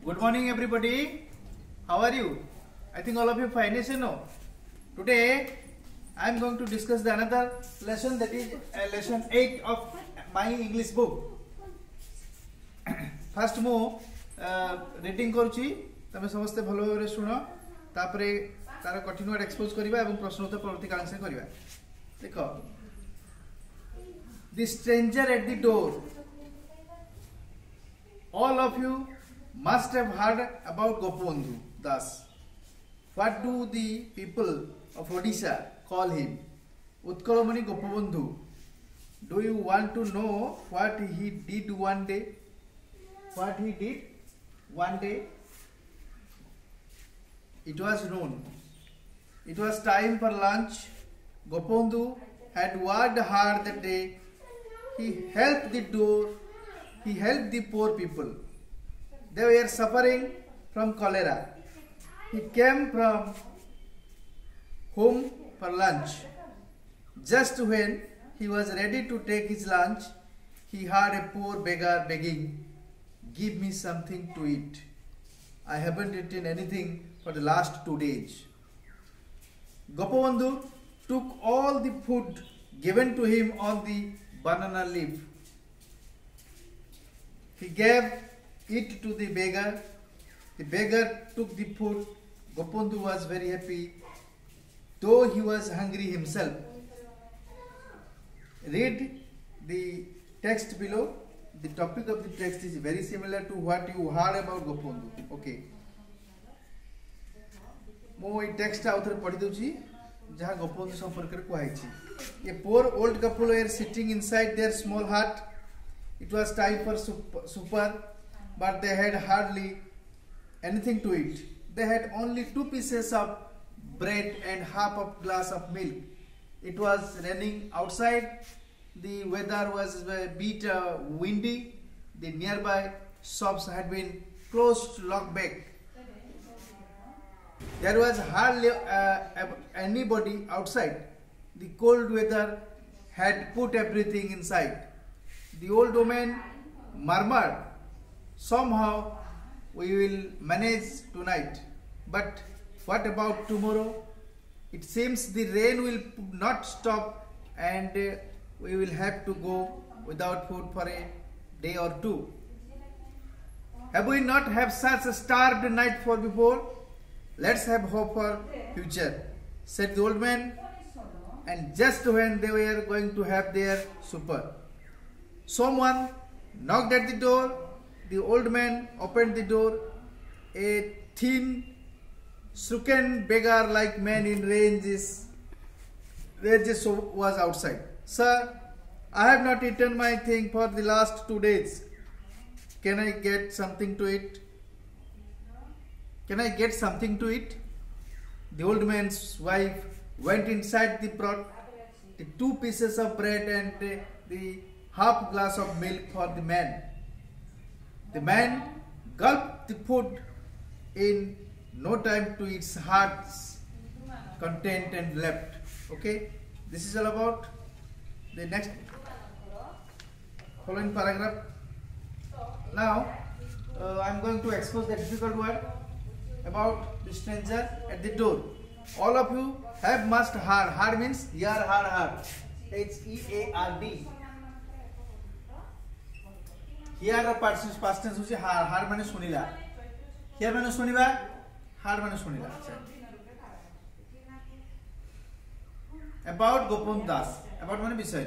Good morning, everybody. How are you? I think all of you fine, yes or no? Today, I am going to discuss the another lesson, that is lesson 8 of my English book. First, मु reading करुची, तमे समस्ते भलो भाबरे सुनो, तापरे तार continue expose करिबा एवं प्रश्न उत्तर प्रवृत्ति आंसर करिबा. देखो, the stranger at the door. All of you must have heard about Gopabandhu Das. What do the people of Odisha call him? Utkalamani Gopabandhu. Do you want to know what he did one day? What he did one day? It was noon. It was time for lunch. Gopabandhu had worked hard that day. He helped the poor people. They were suffering from cholera. He came from home for lunch. Just when he was ready to take his lunch, he heard a poor beggar begging, "Give me something to eat. I haven't eaten anything for the last 2 days." Gopabandhu took all the food given to him on the banana leaf. He gave it to the beggar. The beggar took the food. Gopabandhu was very happy, though he was hungry himself. Read the text below. The topic of the text is very similar to what you heard about Gopabandhu. Okay. मो ये text आउथरे पढ़ी दूची जहाँ गोपबंधु संपर्क रे कुहाइछि. A poor old couple were sitting inside their small hut. It was time for supper, but they had hardly anything to eat. They had only 2 pieces of bread and half a glass of milk. It was raining outside. The weather was a bit windy. The nearby shops had been closed, locked back. There was hardly anybody outside. The cold weather had put everything inside. The old woman murmured, "Somehow we will manage tonight. But what about tomorrow? It seems the rain will not stop and we will have to go without food for a day or two. Have we not have such a starved night for before? Let's have hope for future," said the old man. And just when they were going to have their supper, someone knocked at the door. The old man opened the door. A thin, shrunken beggar-like man in rags was outside. "Sir, I have not eaten my thing for the last 2 days. Can I get something to eat? Can I get something to eat?" The old man's wife went inside, brought the 2 pieces of bread and the half glass of milk for the man. The man gulped the food in no time to its heart's content and left. Okay, this is all about the next following paragraph. Now I am going to expose the difficult word about the stranger at the door. All of you have must heard. Heard means hear, heard. H-E-A-R-D. Here past tense होची heard माने सुनिला. Hear माने सुनिबा, heard माने सुनिला. About Gopabandhu Das. About माने विषय.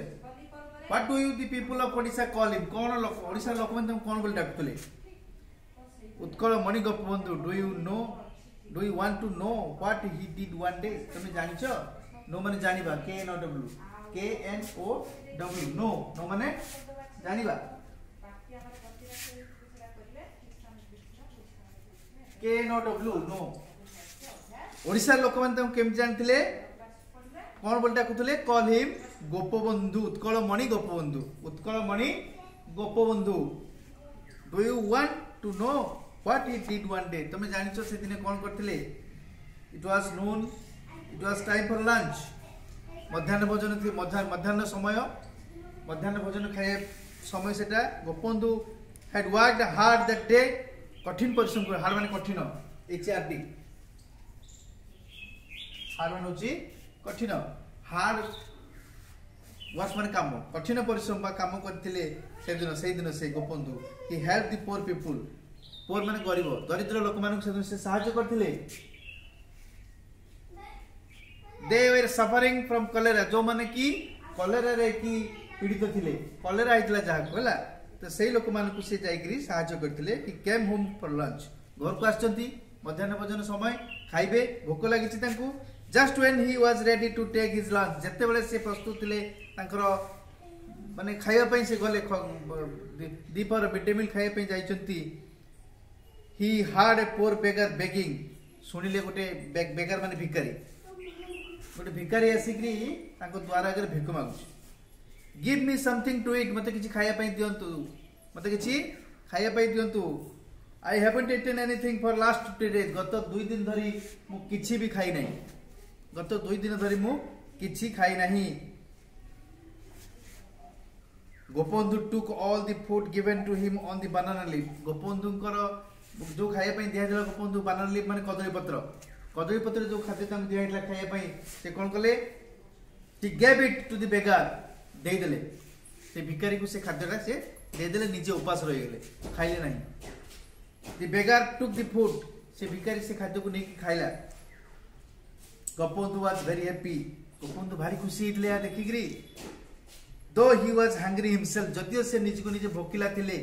What do you the people of Odisha call him? कौन लोग ओडिशा लोक माने तुम कौन बोल डाकतले? Utkalmani Gopabandhu. Do you know? Do you want to know what he did one day? तुम जानिछो? No माने जानिबा. K-N-O-W. K-N-O-W. No माने जानिबा. K-N-O-W. No. ओडिशा लोक माने तुम केम जानथिले? कौन बोलटा कुतले? Call him Gopabandhu. Utkalmani Gopabandhu. Utkalmani Gopabandhu. Do you want to know what he did one day? तुम जानिछो से दिने कौन करथिले? It was noon. It was time for lunch. मध्याह्न भोजन थी. मध्याह्न समय. मध्याह्न भोजन खाए समय सेटा. Gopabandhu had worked hard that day. कठिन परिश्रम कर हार्ड माने कठिन HRD हार्ड माने होची कठिन हार्ड वर्क माने काम कठिन परिश्रम बा काम करथिले से दिन से गोपबंधु ही हेल्प द पोर पीपल पोर माने गरीब दरिद्र लोक मानक से सहायता करथिले दे वर सफरिंग फ्रॉम कलेरा जो माने की कलेरा रे की पीड़ित थिले कलेरा आइतला जहा होला तो सही लोक मानक से जाइकरी सहायता करथिले कि केम होम फॉर लंच घर को आछंती मध्याह्न भोजन समय खाइबे भोक लागिछि तांकू just when he was ready to take his lunch जते बेले से प्रस्तुत थिले तांकर माने खाइबा पई से गले दीपर मिड डे मील खाइबा पई जाइछंती ही हार्ड ए पोर बेगर बेगिंग सुनिले गोटे बेगर माने भिखारी गोटे भिखारी आसिकरी तांको द्वारा अगर भिख मागुछ give me something to eat मते किछि खाइबा पई दियंतु मते किछि खाइबा पई दियंतु I haven't eaten anything for last 2 days गत 2 दिन धरी मु किछि भी खाइ नाही गत 2 दिन धरी मु किछि खाइ नाही Gopabandhu took all the food given to him on the banana leaf गोपबंधुकर जो खाइबा पई दिया जला गोपबंधु बनाना लीफ माने कदली पत्र जो खाद्य तांको दिया हितला खाइबा पई से कोन कले टी gave it to the beggar दे देले से भिखारी को से खाद्यटा से दे देले निजे उपास रहि गेले खाइले नाही the beggar took the food से भिखारी से खाद्य को नहीं खाइला Gopabandhu was very happy Gopabandhu भारी खुशी हितले आ देखिग्री दो ही वाज हंग्री हिमसेल्फ जदियो से निज को निजे भोकिला थिले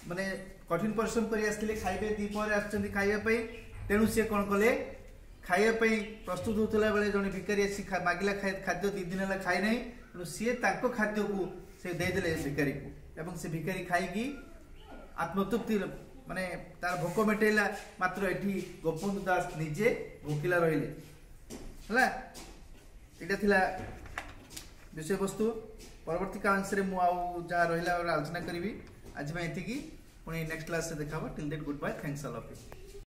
माने कठिन परिश्रम करी आस्थिले खाइबे दीपर आछंती खाइबा पई तेणु से कोन कले खाइबा पई प्रस्तुत होतला बेले जने भिखारी आसी मागिला खाद्य 2 दिन हला खाइ नाही तेणु से ताको खाद्य को से दे देले भिखारी को एवं से भिखारी खाइकी आत्मतृप्ति माने तार भोक मेटेला मात्र एठी गोपबंधु दास निजे भोकिला रहिले हला एटा थिला विषय वस्तु परवर्ती कांश रे मु आउ जा रहिला आलोचना करिवि आज मैं एतिकी पुणी नेक्स्ट क्लास से देखाबो till that good bye thanks all of you.